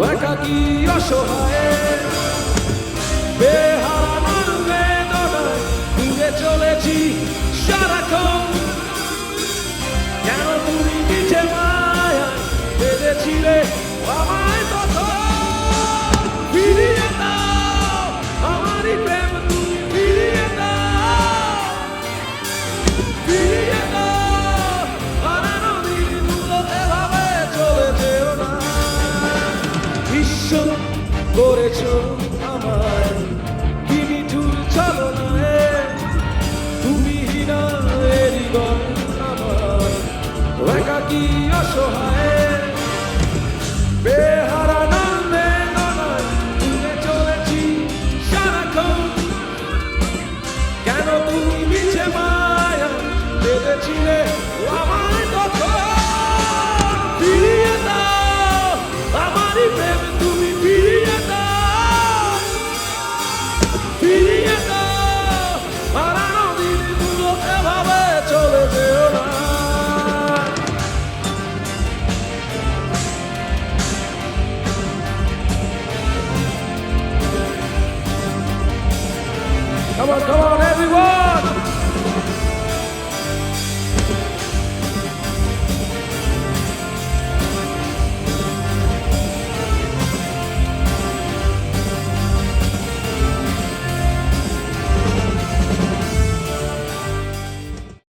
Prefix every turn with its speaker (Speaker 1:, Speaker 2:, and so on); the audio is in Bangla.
Speaker 1: একাকী অসহায় বেহারানোর বেদনায় দূরে চলেছি সারাক্ষণ। কেন তুমি নিচে মায়ায় বেঁধেছিলে আমায় তখন? ফিরিয়ে দাও আমারই প্রেম, তুমি ফিরিয়ে দাও, ফিরিয়ে দাও। হারানো দিনগুলো এভাবে চলে যেও না। বিশ্ব করেছো আমায় কি নিঠুর ছলনায়, তুমি হীনা হৃদয় আমার একাকী অসহায় বেহারানোর বেদনায় দূরে চলেছি সারাক্ষণ। কেন তুমি মিছে মায়া বেঁধেছিলে আমায় তখন? ফিরিয়ে দাও আমারই প্রেম, তুমি ফিরিয়ে দাও, ফিরিয়ে দাও। হারানো দিনগুলো এভাবে চলে যেও না। Come on, everyone.